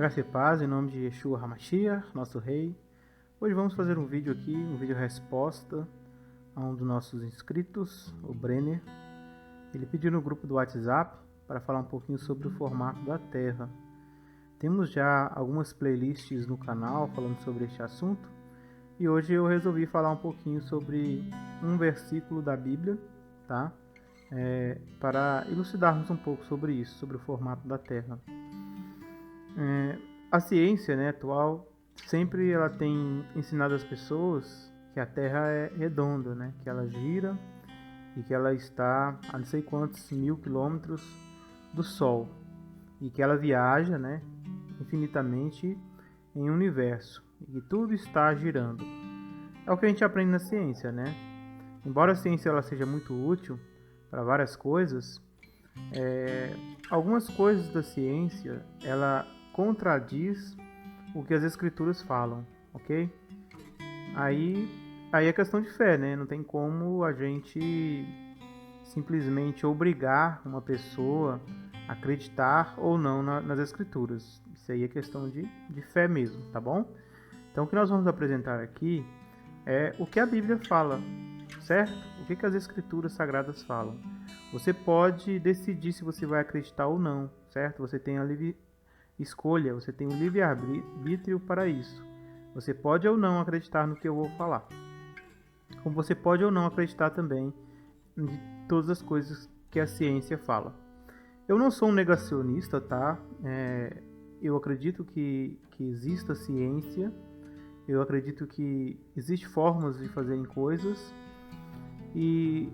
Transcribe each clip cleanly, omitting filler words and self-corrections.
Graça e paz em nome de Yeshua HaMashiach, nosso rei. Hoje vamos fazer um vídeo aqui, um vídeo resposta a um dos nossos inscritos, o Brenner. Ele pediu no grupo do WhatsApp para falar um pouquinho sobre o formato da Terra. Temos já algumas playlists no canal falando sobre este assunto e hoje eu resolvi falar um pouquinho sobre um versículo da Bíblia, tá? Para elucidarmos um pouco sobre isso, sobre o formato da Terra. A ciência, atual sempre ela tem ensinado as pessoas que a Terra é redonda, que ela gira e que ela está a não sei quantos mil quilômetros do Sol e que ela viaja, infinitamente em um universo e que tudo está girando. É o que a gente aprende na ciência, Embora a ciência ela seja muito útil para várias coisas, algumas coisas da ciência ela contradiz o que as escrituras falam, ok? Aí é questão de fé, Não tem como a gente simplesmente obrigar uma pessoa a acreditar ou não nas escrituras. Isso aí é questão de fé mesmo, tá bom? Então o que nós vamos apresentar aqui é o que a Bíblia fala, certo? O que as escrituras sagradas falam. Você pode decidir se você vai acreditar ou não, certo? Você tem a livre escolha, você tem o livre-arbítrio para isso. Você pode ou não acreditar no que eu vou falar. Como você pode ou não acreditar também em todas as coisas que a ciência fala. Eu não sou um negacionista, tá? Eu acredito que exista ciência. Eu acredito que existem formas de fazerem coisas. E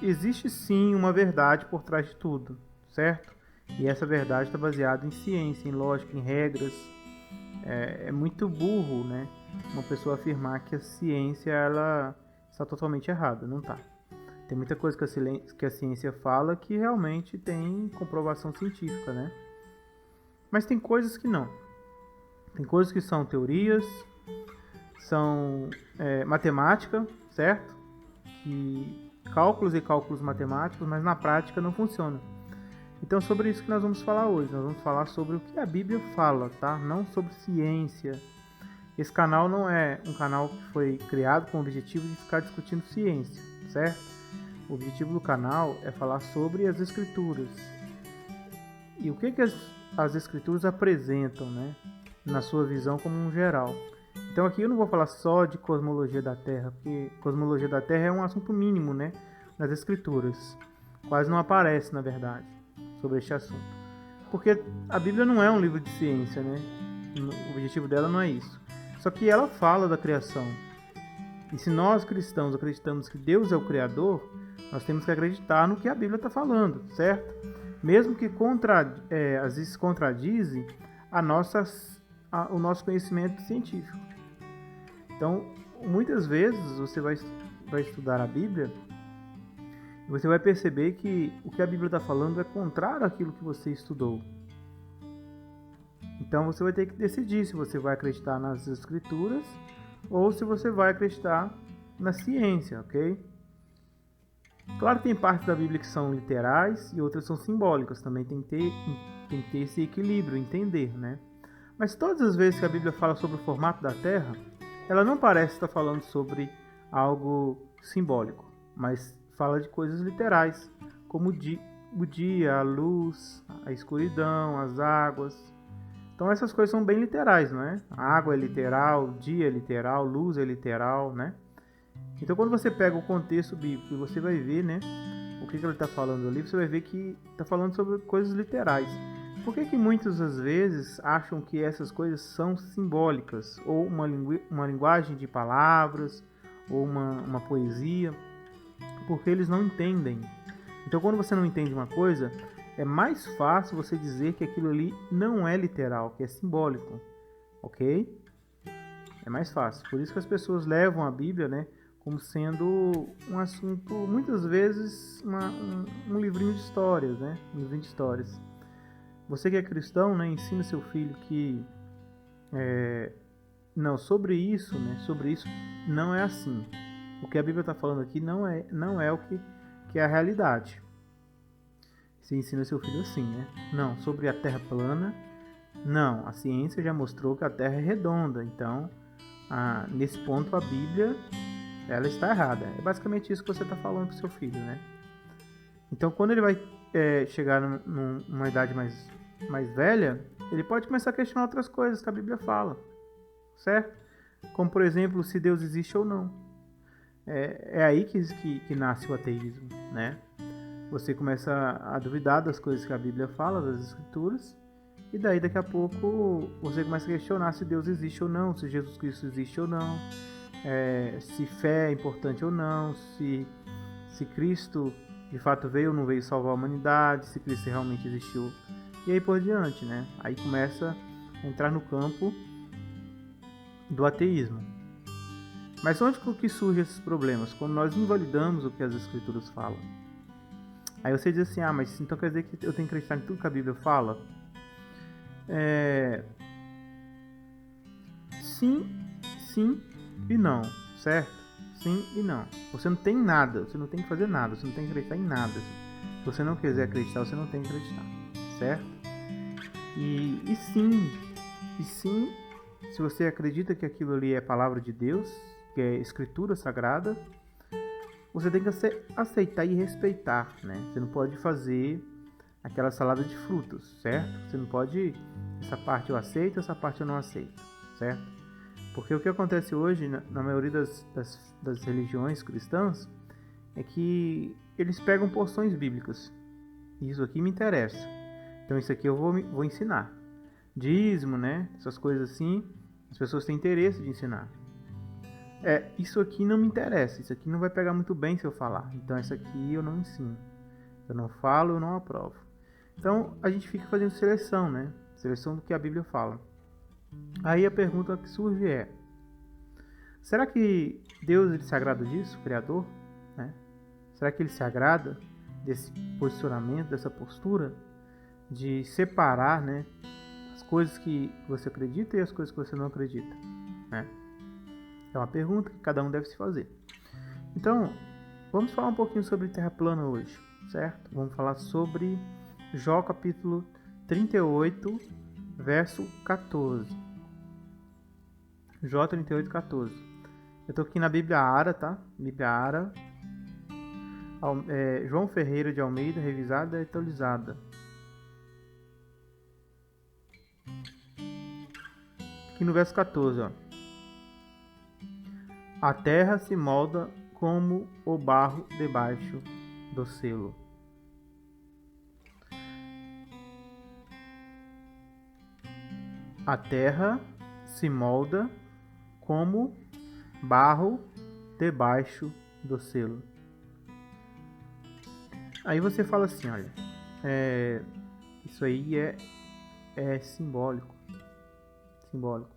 existe sim uma verdade por trás de tudo, certo? E essa verdade está baseada em ciência, em lógica, em regras. É muito burro, uma pessoa afirmar que a ciência ela está totalmente errada. Não está. Tem muita coisa que a ciência fala que realmente tem comprovação científica, Mas tem coisas que não. Tem coisas que são teorias, são matemática, certo? Que cálculos e cálculos matemáticos, mas na prática não funciona. Então é sobre isso que nós vamos falar hoje. Nós vamos falar sobre o que a Bíblia fala, tá? Não sobre ciência. Esse canal não é um canal que foi criado com o objetivo de ficar discutindo ciência, certo? O objetivo do canal é falar sobre as escrituras. E o que as escrituras apresentam, na sua visão como um geral. Então aqui eu não vou falar só de cosmologia da Terra, porque cosmologia da Terra é um assunto mínimo, nas escrituras. Quase não aparece, na verdade, sobre este assunto. Porque a Bíblia não é um livro de ciência, O objetivo dela não é isso. Só que ela fala da criação. E se nós cristãos acreditamos que Deus é o Criador, nós temos que acreditar no que a Bíblia está falando, certo? Mesmo que às vezes contradize o nosso conhecimento científico. Então, muitas vezes você vai estudar a Bíblia e você vai perceber que o que a Bíblia está falando é contrário àquilo que você estudou. Então, você vai ter que decidir se você vai acreditar nas Escrituras ou se você vai acreditar na ciência, ok? Claro que tem partes da Bíblia que são literais e outras são simbólicas. Também tem que ter esse equilíbrio, entender, Mas todas as vezes que a Bíblia fala sobre o formato da Terra, ela não parece estar falando sobre algo simbólico, mas fala de coisas literais, como o dia, a luz, a escuridão, as águas. Então essas coisas são bem literais, A água é literal, o dia é literal, luz é literal, Então quando você pega o contexto bíblico e você vai ver, o que ele está falando ali, você vai ver que está falando sobre coisas literais. Por que muitas das vezes acham que essas coisas são simbólicas, ou uma linguagem de palavras, ou uma poesia? Porque eles não entendem. Então quando você não entende uma coisa, é mais fácil você dizer que aquilo ali não é literal, que é simbólico, ok? É mais fácil. Por isso que as pessoas levam a Bíblia, como sendo um assunto, muitas vezes, um livrinho de histórias, Um livrinho de histórias. Você que é cristão, ensina seu filho que não, sobre isso não é assim. O que a Bíblia está falando aqui não é o que é a realidade. Você ensina seu filho assim, Não, sobre a Terra plana, Não, a ciência já mostrou que a Terra é redonda, então nesse ponto a Bíblia ela está errada. É basicamente isso que você está falando para o seu filho, né? Então quando ele vai chegar numa idade mais velha, ele pode começar a questionar outras coisas que a Bíblia fala, certo? Como por exemplo, se Deus existe ou não. É aí que nasce o ateísmo, né? Você começa a duvidar das coisas que a Bíblia fala, das Escrituras, e daí daqui a pouco você começa a questionar se Deus existe ou não, se Jesus Cristo existe ou não, se fé é importante ou não, se Cristo de fato veio ou não veio salvar a humanidade, se Cristo realmente existiu, e aí por diante, né? Aí começa a entrar no campo do ateísmo. Mas onde que surgem esses problemas? Quando nós invalidamos o que as Escrituras falam. Aí você diz assim, mas então quer dizer que eu tenho que acreditar em tudo que a Bíblia fala? Sim e não, certo? Sim e não. Você não tem nada, você não tem que fazer nada, você não tem que acreditar em nada. Se você não quiser acreditar, você não tem que acreditar, certo? E sim, se você acredita que aquilo ali é palavra de Deus, que é escritura sagrada, você tem que aceitar e respeitar, né? Você não pode fazer aquela salada de frutos, certo? Você não pode, essa parte eu aceito, essa parte eu não aceito, certo? Porque o que acontece hoje, na maioria das religiões cristãs, é que eles pegam porções bíblicas. Isso aqui me interessa. Então isso aqui eu vou ensinar. Dízimo, né? Essas coisas assim, as pessoas têm interesse de ensinar. Isso aqui não me interessa, isso aqui não vai pegar muito bem se eu falar. Então isso aqui eu não ensino. Eu não falo, eu não aprovo. Então a gente fica fazendo seleção, né? Seleção do que a Bíblia fala. Aí a pergunta que surge é: será que Deus ele se agrada disso, o Criador? Né? Será que ele se agrada desse posicionamento, dessa postura de separar, né, as coisas que você acredita e as coisas que você não acredita? Né? É uma pergunta que cada um deve se fazer. Então, vamos falar um pouquinho sobre terra plana hoje, certo? Vamos falar sobre Jó capítulo 38, verso 14. Jó 38, 14. Eu estou aqui na Bíblia Ara, tá? Bíblia Ara. João Ferreira de Almeida, revisada e atualizada. Aqui no verso 14, ó. A terra se molda como o barro debaixo do selo. A terra se molda como barro debaixo do selo. Aí você fala assim, olha, isso aí é simbólico. Simbólico.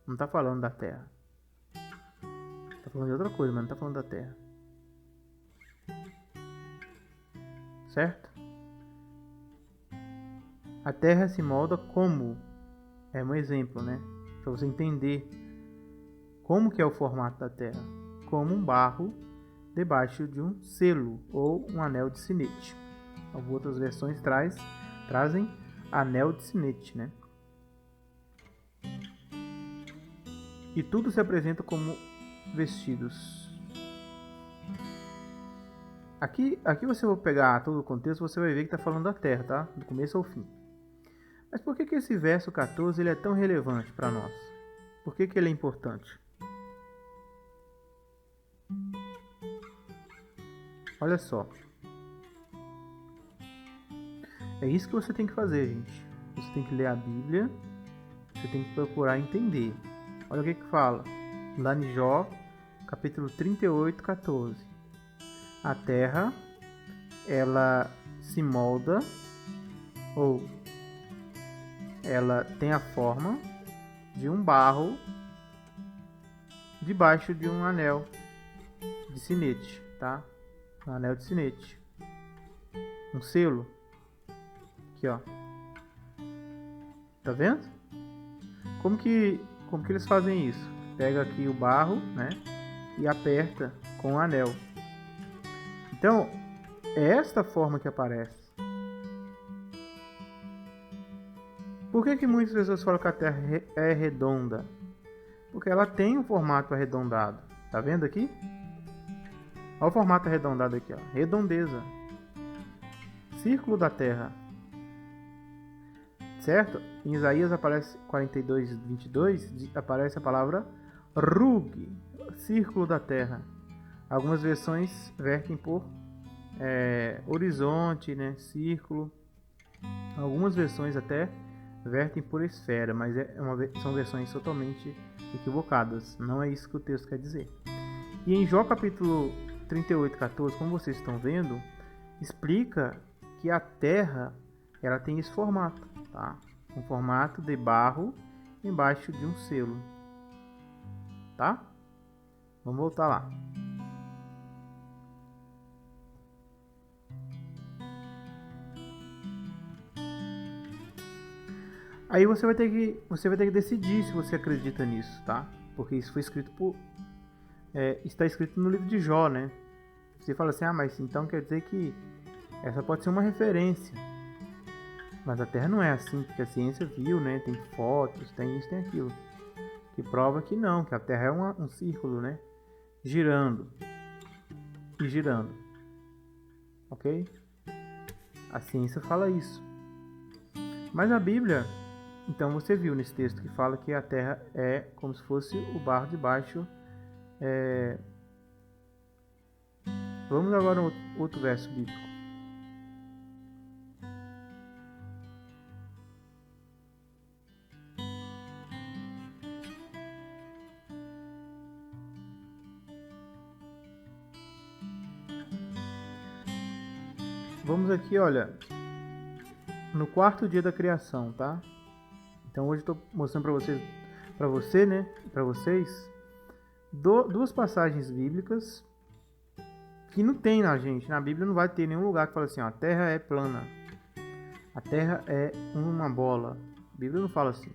Não está falando da terra. Está falando de outra coisa, mas não está falando da terra. Certo? A terra se molda como? É um exemplo, né? Para você entender como que é o formato da terra. Como um barro debaixo de um selo ou um anel de sinete. Algumas outras versões trazem anel de sinete, né? E tudo se apresenta como vestidos. Aqui você vai pegar todo o contexto, você vai ver que está falando da terra, tá? Do começo ao fim. Mas por que esse verso 14 ele é tão relevante para nós? Por que ele é importante? Olha só. É isso que você tem que fazer, gente. Você tem que ler a Bíblia. Você tem que procurar entender. Olha o que fala. Lá em Jó, capítulo 38, 14. A terra, ela se molda, ou ela tem a forma de um barro debaixo de um anel de sinete, tá? Um anel de sinete. Um selo. Aqui, ó. Tá vendo? Como que eles fazem isso? Pega aqui o barro, né? E aperta com o anel. Então, é esta forma que aparece. Por que muitas pessoas falam que a Terra é redonda? Porque ela tem um formato arredondado. Tá vendo aqui? Olha o formato arredondado aqui, ó. Redondeza. Círculo da Terra. Certo? Em Isaías aparece 42:22, aparece a palavra Rug, círculo da Terra. Algumas versões vertem por horizonte, né? Círculo. Algumas versões até vertem por esfera, mas são versões totalmente equivocadas. Não é isso que o texto quer dizer. E em Jó capítulo 38:14, como vocês estão vendo, explica que a Terra ela tem esse formato, tá? Um formato de barro embaixo de um selo, tá? Vamos voltar lá. Aí você vai ter que decidir se você acredita nisso, tá? Porque isso foi escrito está escrito no livro de Jó, né? Você fala assim, mas então quer dizer que essa pode ser uma referência. Mas a Terra não é assim, porque a ciência viu, né? Tem fotos, tem isso, tem aquilo. Que prova que não, que a Terra é um círculo, né? Girando. E girando. Ok? A ciência fala isso. Mas a Bíblia, então você viu nesse texto que fala que a Terra é como se fosse o barro de baixo. Vamos agora a outro verso bíblico. Vamos aqui, olha, no quarto dia da criação, tá? Então hoje eu estou mostrando para vocês, duas passagens bíblicas que não tem na Bíblia não vai ter nenhum lugar que fala assim, ó, a Terra é plana, a Terra é uma bola. A Bíblia não fala assim.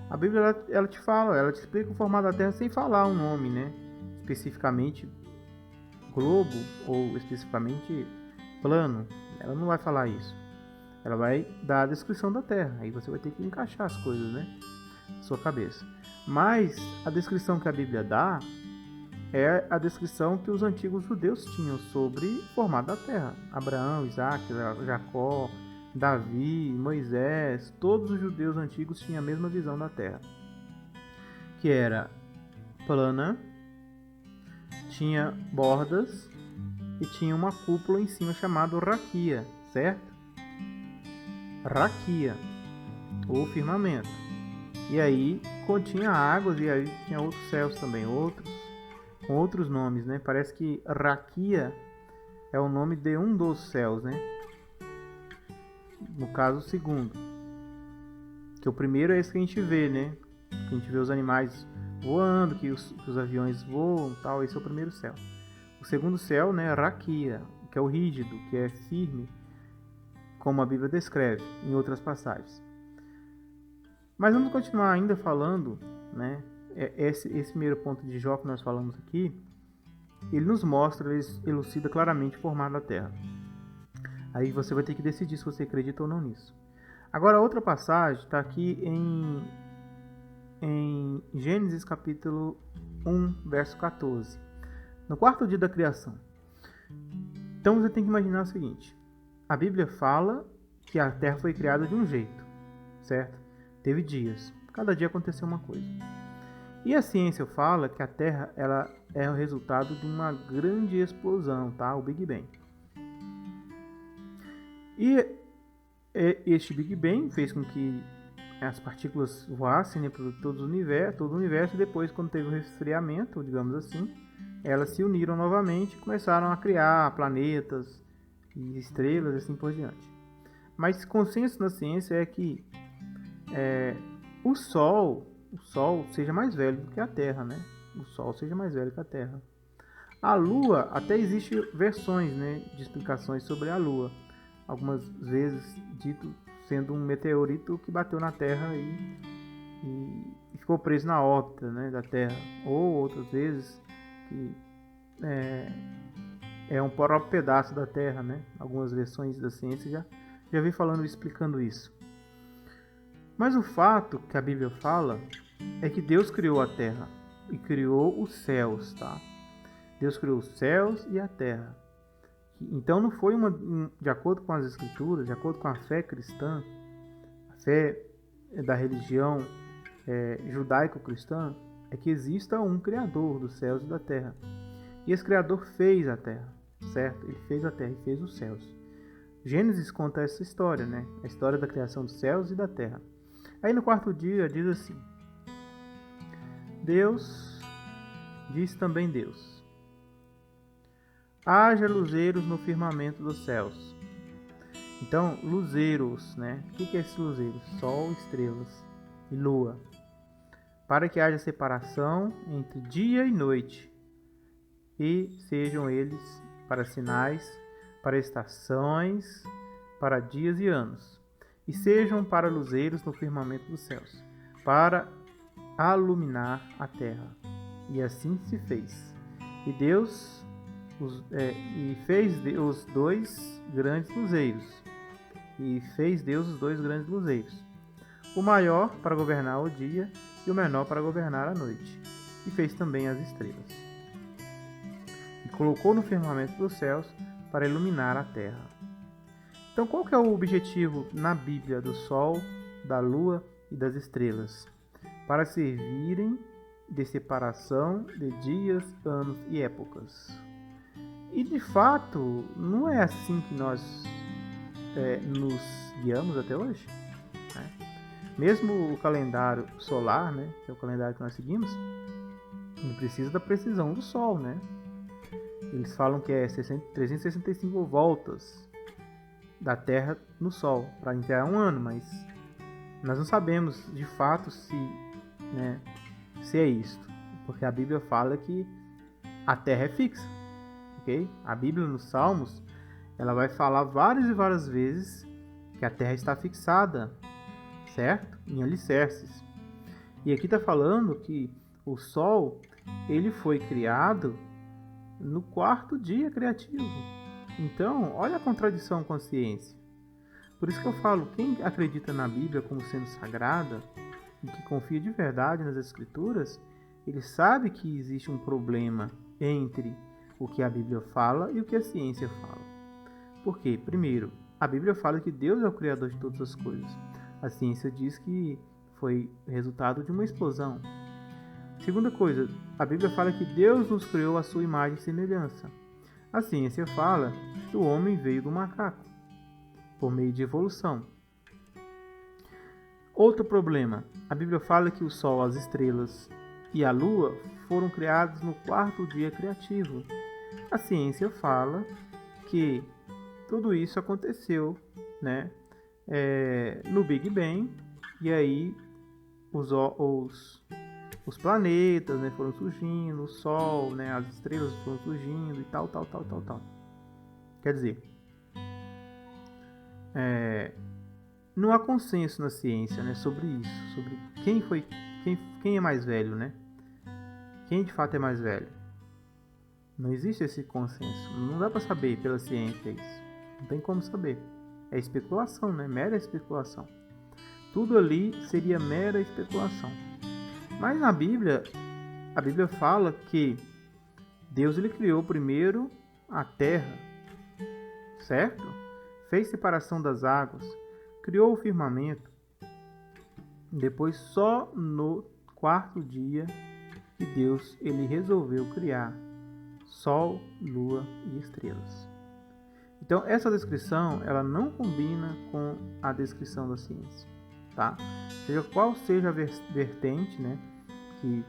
A Bíblia ela te fala, ela te explica o formato da Terra sem falar um nome, né? Especificamente globo ou especificamente plano. Ela não vai falar isso. Ela vai dar a descrição da Terra. Aí você vai ter que encaixar as coisas, né? Na sua cabeça. Mas a descrição que a Bíblia dá é a descrição que os antigos judeus tinham sobre o formato da Terra. Abraão, Isaac, Jacó, Davi, Moisés, todos os judeus antigos tinham a mesma visão da Terra. Que era plana, tinha bordas e tinha uma cúpula em cima chamada raquia, certo? Raquia, ou firmamento. E aí continha águas e aí tinha outros céus também, com outros nomes, né? Parece que raquia é o nome de um dos céus, né? No caso, o segundo. Que o primeiro é esse que a gente vê, né? Que a gente vê os animais voando, que os aviões voam, tal. Esse é o primeiro céu. O segundo céu, né? Raquia, que é o rígido, que é firme, como a Bíblia descreve em outras passagens. Mas vamos continuar ainda falando, né? Esse primeiro ponto de Jó que nós falamos aqui, ele nos mostra, ele elucida claramente o formato da Terra. Aí você vai ter que decidir se você acredita ou não nisso. Agora, outra passagem está aqui em Gênesis capítulo 1, verso 14. No quarto dia da criação. Então você tem que imaginar o seguinte. A Bíblia fala que a Terra foi criada de um jeito, certo? Teve dias. Cada dia aconteceu uma coisa. E a ciência fala que a Terra ela é o resultado de uma grande explosão, tá? O Big Bang. E este Big Bang fez com que as partículas voassem, né, por todo o universo, e depois, quando teve o resfriamento, digamos assim, elas se uniram novamente e começaram a criar planetas e estrelas e assim por diante. Mas consenso na ciência é que o Sol seja mais velho do que a Terra, né? O Sol seja mais velho que a Terra. A Lua, até existem versões, né, de explicações sobre a Lua. Algumas vezes dito sendo um meteorito que bateu na Terra e ficou preso na órbita, né, da Terra. Ou outras vezes que é um próprio pedaço da Terra, né? Algumas versões da ciência já vi falando, explicando isso. Mas o fato que a Bíblia fala é que Deus criou a terra e criou os céus, tá? Deus criou os céus e a terra. Então não foi de acordo com as escrituras, de acordo com a fé cristã, a fé da religião judaico-cristã, é que exista um Criador dos céus e da terra. E esse Criador fez a terra, certo? Ele fez a terra e fez os céus. Gênesis conta essa história, né? A história da criação dos céus e da terra. Aí no quarto dia diz assim: disse também Deus: haja luzeiros no firmamento dos céus. Então, luzeiros, né? O que é esse luzeiro? Sol, estrelas e lua. Para que haja separação entre dia e noite, e sejam eles para sinais, para estações, para dias e anos, e sejam para luzeiros no firmamento dos céus, para aluminar a terra. E assim se fez. E Deus fez os dois grandes luzeiros. O maior para governar o dia e o menor para governar a noite. E fez também as estrelas. E colocou no firmamento dos céus para iluminar a terra. Então, qual que é o objetivo na Bíblia do Sol, da Lua e das estrelas? Para servirem de separação de dias, anos e épocas. E de fato, não é assim que nós nos guiamos até hoje, né? Mesmo o calendário solar, né, que é o calendário que nós seguimos, não precisa da precisão do Sol, né? Eles falam que é 365 voltas da Terra no Sol para interar um ano, mas nós não sabemos de fato se é isto, porque a Bíblia fala que a Terra é fixa, ok? A Bíblia nos Salmos ela vai falar várias e várias vezes que a Terra está fixada, certo? Em alicerces. E aqui está falando que o Sol ele foi criado no quarto dia criativo. Então, olha a contradição com a ciência. Por isso que eu falo, quem acredita na Bíblia como sendo sagrada e que confia de verdade nas Escrituras, ele sabe que existe um problema entre o que a Bíblia fala e o que a ciência fala. Por quê? Primeiro, a Bíblia fala que Deus é o Criador de todas as coisas. A ciência diz que foi resultado de uma explosão. Segunda coisa, a Bíblia fala que Deus nos criou à sua imagem e semelhança. A ciência fala que o homem veio do macaco, por meio de evolução. Outro problema, a Bíblia fala que o Sol, as estrelas e a Lua foram criados no quarto dia criativo. A ciência fala que tudo isso aconteceu, né, no Big Bang, e aí os planetas, né, foram surgindo, o Sol, né, as estrelas foram surgindo e tal. Quer dizer, não há consenso na ciência, né, sobre isso, sobre quem é mais velho, né? Quem de fato é mais velho? Não existe esse consenso. Não dá para saber pela ciência isso. Não tem como saber. É especulação, né? Mera especulação. Tudo ali seria mera especulação. Mas na Bíblia, a Bíblia fala que Deus ele criou primeiro a terra, certo? Fez separação das águas, criou o firmamento. Depois, só no quarto dia, que Deus ele resolveu criar Sol, Lua e estrelas. Então, essa descrição ela não combina com a descrição da ciência, tá? Seja qual seja a vertente, né,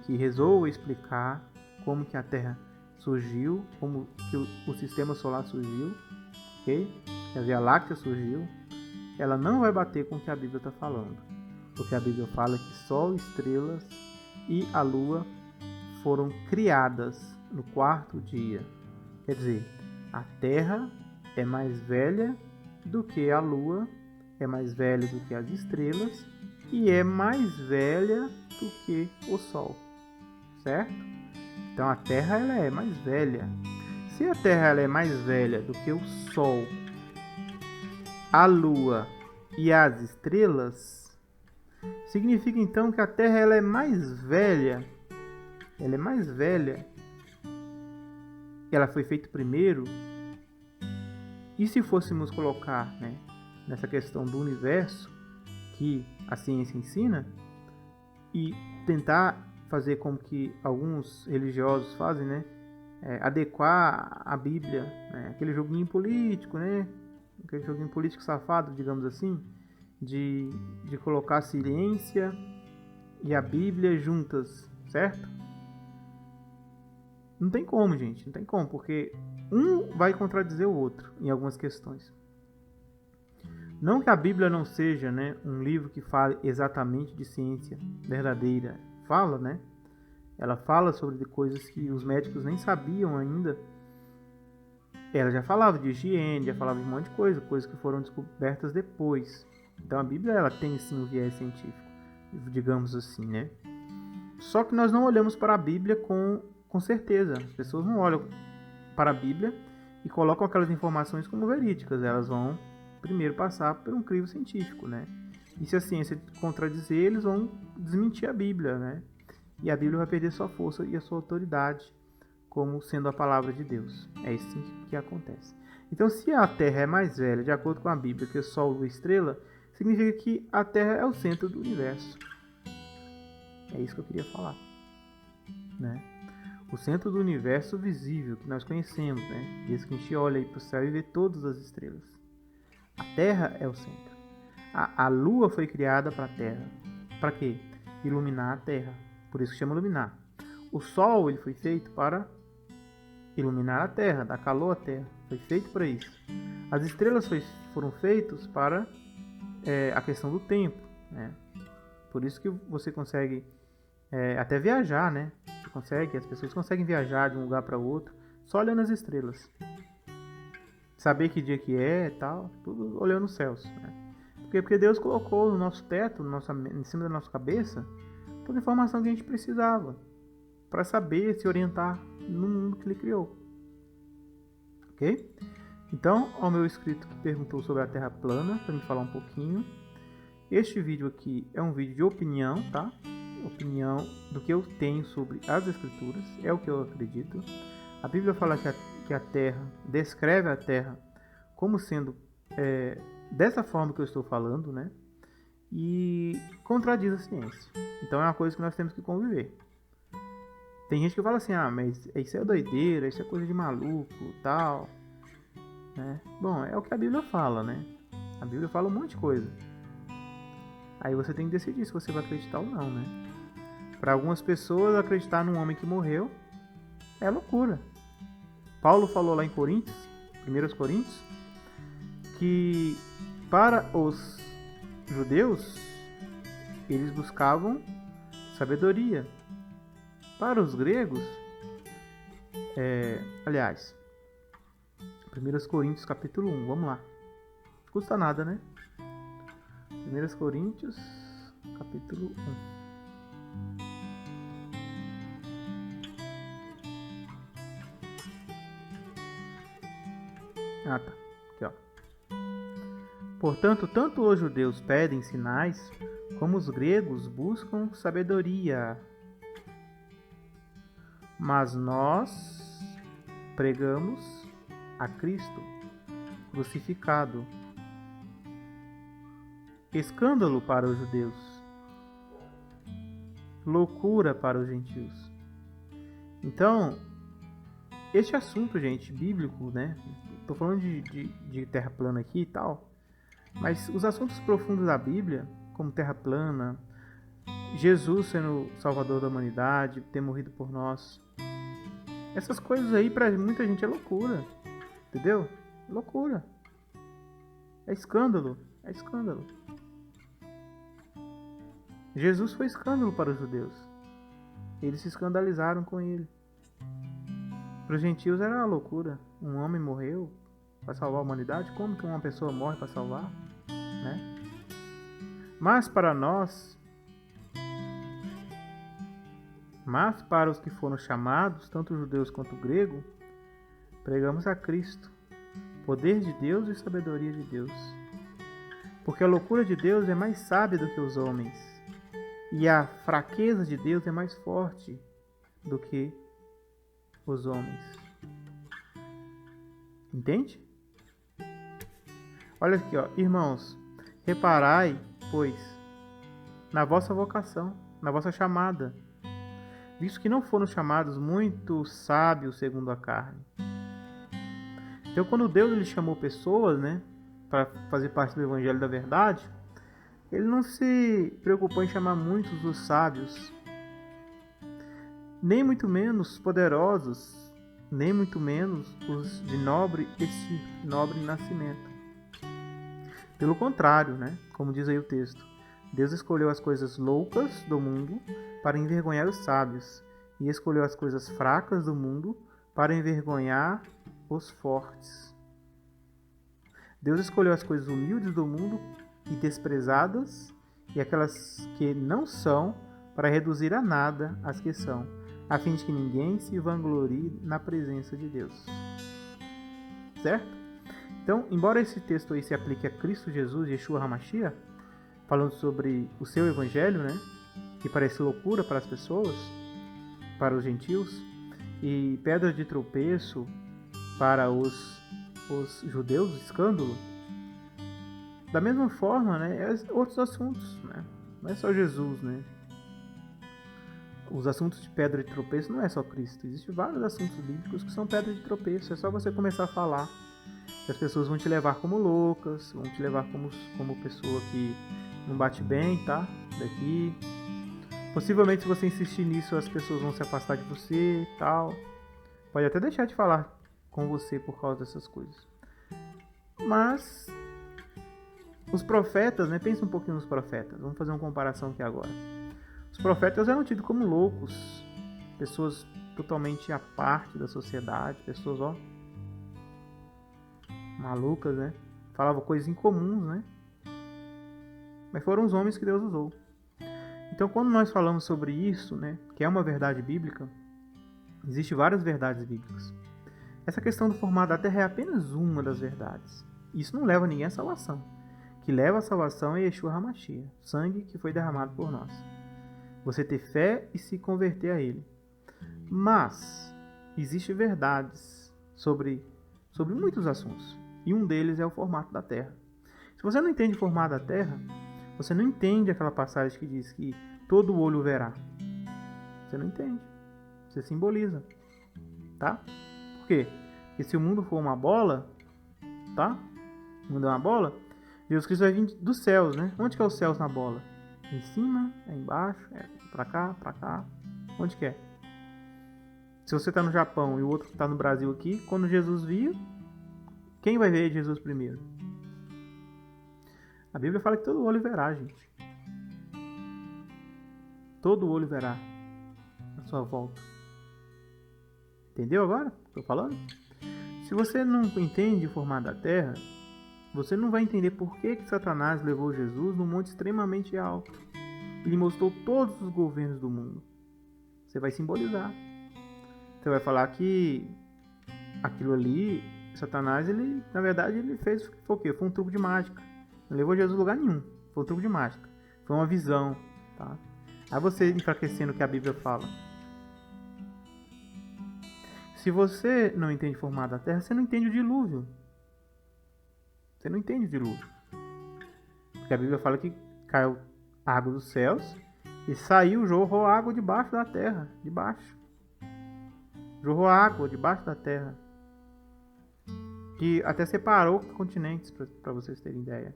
que resolva explicar como que a Terra surgiu, como que o Sistema Solar surgiu, ok? Que a Via Láctea surgiu, ela não vai bater com o que a Bíblia está falando. Porque a Bíblia fala que Sol, estrelas e a Lua foram criadas no quarto dia. Quer dizer, a Terra é mais velha do que a Lua, é mais velha do que as estrelas e é mais velha do que o Sol, certo? Então a Terra ela é mais velha. Se a Terra ela é mais velha do que o Sol, a Lua e as estrelas, Significa então que a Terra ela é mais velha. Ela é mais velha. Ela foi feita primeiro. E se fôssemos colocar, né, nessa questão do universo que a ciência ensina e tentar fazer como que alguns religiosos fazem, né, adequar a Bíblia, né, aquele joguinho político, né, aquele joguinho político safado, digamos assim, de colocar a ciência e a Bíblia juntas, certo? Não tem como, gente, não tem como, porque um vai contradizer o outro em algumas questões. Não que a Bíblia não seja, né, um livro que fale exatamente de ciência verdadeira. Fala, né? Ela fala sobre coisas que os médicos nem sabiam ainda. Ela já falava de higiene, já falava de um monte de coisa, coisas que foram descobertas depois. Então a Bíblia ela tem sim um viés científico, digamos assim, né? Só que nós não olhamos para a Bíblia com certeza. As pessoas não olham para a Bíblia e colocam aquelas informações como verídicas. Elas vão primeiro passar por um crivo científico, né? E se a ciência contradizer, eles vão desmentir a Bíblia, né? E a Bíblia vai perder sua força e a sua autoridade como sendo a palavra de Deus. É isso que acontece. Então, se a Terra é mais velha, de acordo com a Bíblia, que o Sol, Lua e Estrela, significa que a Terra é o centro do universo. É isso que eu queria falar, né? O centro do universo visível, que nós conhecemos, né? Desde que a gente olha aí para o céu e vê todas as estrelas. A Terra é o centro. A Lua foi criada para a Terra. Para quê? Iluminar a Terra. Por isso que chama iluminar. O Sol ele foi feito para iluminar a Terra, dar calor à Terra. Foi feito para isso. As estrelas foram feitas para a questão do tempo, né? Por isso que você consegue até viajar, né? As pessoas conseguem viajar de um lugar para outro só olhando as estrelas. Saber que dia que é e tal, tudo olhando os céus, né? Porque Deus colocou no nosso teto, em cima da nossa cabeça, toda a informação que a gente precisava para saber se orientar no mundo que Ele criou. Ok? Então, ao meu inscrito que perguntou sobre a Terra plana, para me falar um pouquinho, este vídeo aqui é um vídeo de opinião, tá? Opinião do que eu tenho sobre as Escrituras, é o que eu acredito. A Bíblia fala que a Terra, descreve a Terra como sendo dessa forma que eu estou falando, né? E contradiz a ciência. Então é uma coisa que nós temos que conviver. Tem gente que fala assim, mas isso é doideira, isso é coisa de maluco, tal, né? Bom, é o que a Bíblia fala, né? A Bíblia fala um monte de coisa. Aí você tem que decidir se você vai acreditar ou não, né? Para algumas pessoas, acreditar num homem que morreu é loucura. Paulo falou lá em Coríntios, 1 Coríntios, que para os judeus, eles buscavam sabedoria. Para os gregos, 1 Coríntios capítulo 1, vamos lá. Não custa nada, né? 1 Coríntios capítulo 1. Tá. Aqui, ó. Portanto, tanto os judeus pedem sinais, como os gregos buscam sabedoria. Mas nós pregamos a Cristo crucificado. Escândalo para os judeus, loucura para os gentios. Então, este assunto, gente, bíblico, né? Tô falando de terra plana aqui e tal, mas os assuntos profundos da Bíblia, como terra plana, Jesus sendo o salvador da humanidade, ter morrido por nós, essas coisas aí pra muita gente é loucura, entendeu? Loucura. É escândalo, é escândalo. Jesus foi escândalo para os judeus. Eles se escandalizaram com ele. Para os gentios era uma loucura. Um homem morreu para salvar a humanidade. Como que uma pessoa morre para salvar? Né? Mas para nós, mas para os que foram chamados, tanto judeus quanto grego, pregamos a Cristo, poder de Deus e sabedoria de Deus. Porque a loucura de Deus é mais sábia do que os homens, E a fraqueza de Deus é mais forte do que os homens. Entende? Olha aqui, ó. Irmãos, reparai, pois, na vossa vocação, na vossa chamada, visto que não foram chamados muitos sábios segundo a carne. Então, quando Deus ele chamou pessoas, né, para fazer parte do Evangelho da Verdade, ele não se preocupou em chamar muitos dos sábios, nem muito menos poderosos, nem muito menos os de nobre nascimento. Pelo contrário, né, como diz aí o texto, Deus escolheu as coisas loucas do mundo para envergonhar os sábios, e escolheu as coisas fracas do mundo para envergonhar os fortes. Deus escolheu as coisas humildes do mundo e desprezadas, e aquelas que não são, para reduzir a nada as que são, a fim de que ninguém se vanglorie na presença de Deus. Certo? Então, embora esse texto aí se aplique a Cristo Jesus, Yeshua HaMashiach, falando sobre o seu evangelho, né, que parece loucura para as pessoas, para os gentios, e pedra de tropeço para os judeus, escândalo. Da mesma forma, né, outros assuntos, né, não é só Jesus, né. Os assuntos de pedra de tropeço não é só Cristo. Existem vários assuntos bíblicos que são pedra de tropeço. É só você começar a falar que as pessoas vão te levar como loucas, vão te levar como pessoa que não bate bem, tá? Daqui. Possivelmente, se você insistir nisso, as pessoas vão se afastar de você e tal. Pode até deixar de falar com você por causa dessas coisas. Mas os profetas, né? Pensa um pouquinho nos profetas. Vamos fazer uma comparação aqui agora. Os profetas eram tidos como loucos, pessoas totalmente à parte da sociedade, pessoas, ó, malucas, né? Falavam coisas incomuns, né? Mas foram os homens que Deus usou. Então, quando nós falamos sobre isso, né, que é uma verdade bíblica, existem várias verdades bíblicas. Essa questão do formato da terra é apenas uma das verdades. Isso não leva ninguém à salvação. O que leva à salvação é Yeshua HaMashiach, o sangue que foi derramado por nós. Você ter fé e se converter a ele. Mas existem verdades sobre muitos assuntos. E um deles é o formato da terra. Se você não entende o formato da terra, você não entende aquela passagem que diz que todo olho verá. Você não entende. Você simboliza. Tá? Por quê? Porque se o mundo for uma bola, tá? O mundo é uma bola, Jesus Cristo vai vir dos céus, né? Onde que é os céus na bola? Em cima, é embaixo, é pra cá. Onde que é? Se você tá no Japão e o outro tá no Brasil aqui, quando Jesus vir, quem vai ver Jesus primeiro? A Bíblia fala que todo olho verá, gente. Todo olho verá a sua volta. Entendeu agora o que eu tô falando? Se você não entende o formato da terra, você não vai entender por que Satanás levou Jesus num monte extremamente alto. Ele mostrou todos os governos do mundo. Você vai simbolizar. Você vai falar que aquilo ali, Satanás, ele, na verdade, ele fez foi o quê? Foi um truque de mágica. Não levou Jesus a lugar nenhum. Foi um truque de mágica. Foi uma visão, tá? Aí você enfraquecendo o que a Bíblia fala. Se você não entende o formato da terra, você não entende o dilúvio. Você não entende o dilúvio. Porque a Bíblia fala que caiu água dos céus e saiu, jorrou água debaixo da terra. Debaixo. Jorrou água debaixo da terra. Que até separou continentes, para vocês terem ideia.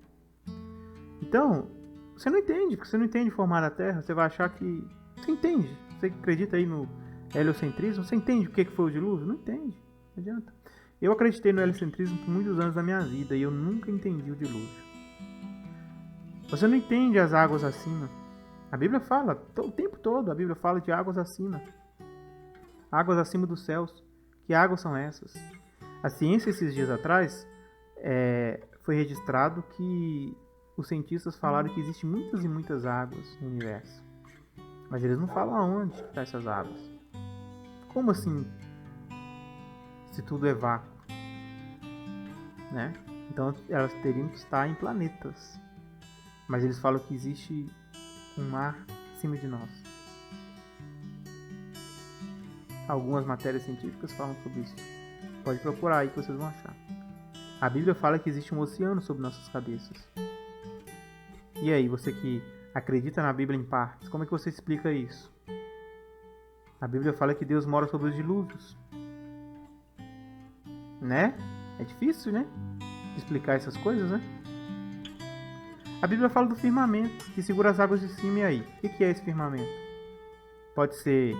Então, você não entende, porque você não entende o formato da terra. Você vai achar que... Você entende. Você acredita aí no heliocentrismo, você entende o que foi o dilúvio? Não entende. Não adianta. Eu acreditei no heliocentrismo por muitos anos da minha vida e eu nunca entendi o dilúvio. Você não entende as águas acima. A Bíblia fala, o tempo todo, a Bíblia fala de águas acima. Águas acima dos céus. Que águas são essas? A ciência, esses dias atrás, foi registrado que os cientistas falaram que existem muitas e muitas águas no universo. Mas eles não falam aonde estão essas águas. Como assim? Se tudo é vácuo, né? Então elas teriam que estar em planetas. Mas eles falam que existe um mar acima de nós. Algumas matérias científicas falam sobre isso. Pode procurar aí que vocês vão achar. A Bíblia fala que existe um oceano sobre nossas cabeças. E aí, você que acredita na Bíblia em partes, como é que você explica isso? A Bíblia fala que Deus mora sobre os dilúvios. Né? É difícil, né? Explicar essas coisas, né? A Bíblia fala do firmamento, que segura as águas de cima. E aí? O que é esse firmamento? Pode ser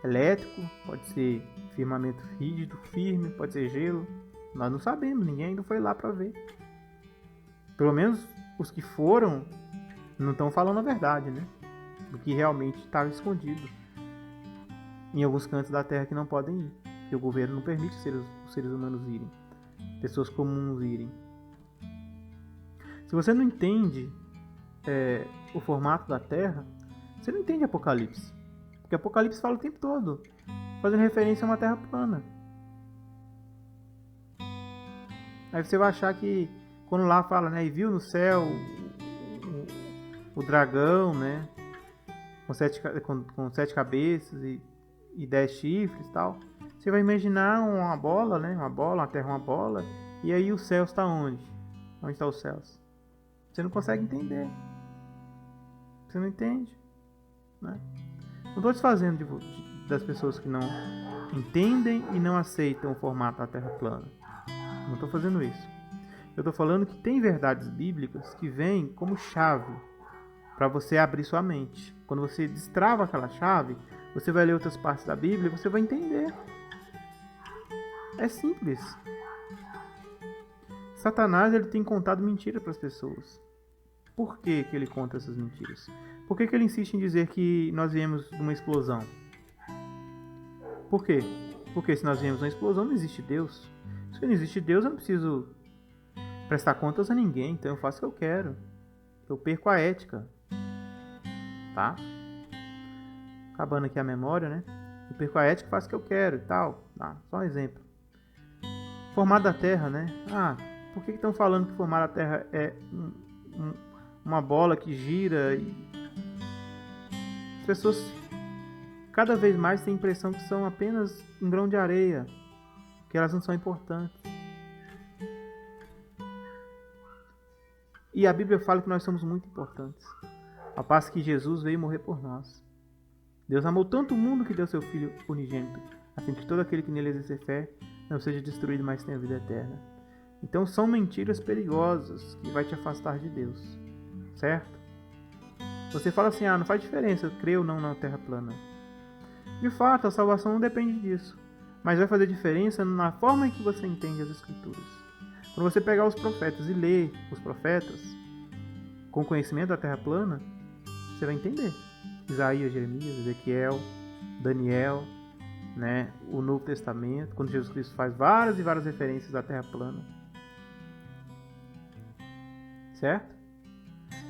elétrico, pode ser firmamento rígido, firme, pode ser gelo. Nós não sabemos, ninguém ainda foi lá para ver. Pelo menos os que foram não estão falando a verdade, né? Do que realmente estava escondido em alguns cantos da Terra que não podem ir, que o governo não permite os seres humanos irem, pessoas comuns irem. Se você não entende o formato da Terra, você não entende Apocalipse. Porque Apocalipse fala o tempo todo, fazendo referência a uma Terra plana. Aí você vai achar que, quando lá fala, né, e viu no céu o dragão, né, com 7 cabeças e 10 chifres e tal, você vai imaginar uma bola, né, uma Terra uma bola, e aí o céu está onde? Onde estão os céus? Você não consegue entender. Você não entende, né? Não estou desfazendo das pessoas que não entendem e não aceitam o formato da Terra plana. Não estou fazendo isso. Eu estou falando que tem verdades bíblicas que vêm como chave para você abrir sua mente. Quando você destrava aquela chave, você vai ler outras partes da Bíblia e você vai entender. É simples. Satanás, ele tem contado mentiras para as pessoas. Por que que ele conta essas mentiras? Por que que ele insiste em dizer que nós viemos de uma explosão? Por quê? Porque se nós viemos de uma explosão, não existe Deus. Se não existe Deus, eu não preciso prestar contas a ninguém, então eu faço o que eu quero. Eu perco a ética. Tá? Acabando aqui a memória, né? Eu perco a ética, faço o que eu quero e tal. Tá? Só um exemplo. Formato da Terra, né? Por que estão falando que o formato da Terra é uma bola que gira? As pessoas cada vez mais têm a impressão que são apenas um grão de areia, que elas não são importantes. E a Bíblia fala que nós somos muito importantes, ao passo que Jesus veio morrer por nós. Deus amou tanto o mundo que deu seu Filho unigênito, a fim que todo aquele que nele exercer fé não seja destruído, mas tenha vida eterna. Então são mentiras perigosas que vai te afastar de Deus, certo? Você fala assim, não faz diferença, eu creio ou não na Terra plana. De fato, a salvação não depende disso, mas vai fazer diferença na forma em que você entende as Escrituras. Quando você pegar os profetas e ler os profetas com conhecimento da Terra plana, você vai entender. Isaías, Jeremias, Ezequiel, Daniel, né, o Novo Testamento, quando Jesus Cristo faz várias e várias referências à Terra plana. Certo?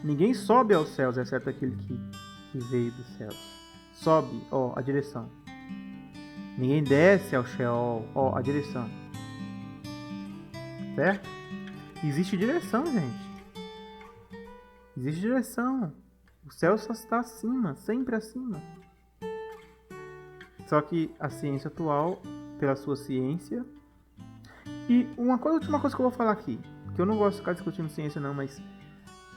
Ninguém sobe aos céus, exceto aquele que veio dos céus. Sobe, a direção. Ninguém desce ao Sheol, a direção. Certo? Existe direção, gente. Existe direção. O céu só está acima, sempre acima. Só que a ciência atual, pela sua ciência... E última coisa que eu vou falar aqui, que eu não gosto de ficar discutindo ciência não, mas...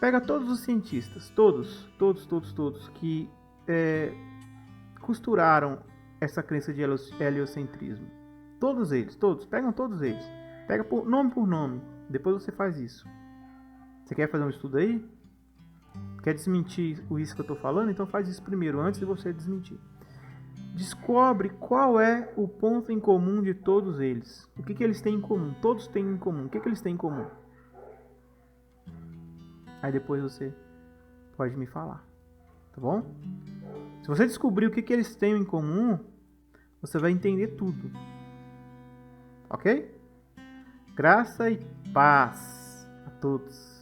Pega todos os cientistas, todos, que costuraram essa crença de heliocentrismo. Todos eles, pegam todos eles. Pega nome por nome, depois você faz isso. Você quer fazer um estudo aí? Quer desmentir isso que eu estou falando? Então faz isso primeiro, antes de você desmentir. Descobre qual é o ponto em comum de todos eles. O que eles têm em comum? Todos têm em comum. O que eles têm em comum? Aí depois você pode me falar, tá bom? Se você descobrir o que eles têm em comum, você vai entender tudo. Ok? Graça e paz a todos.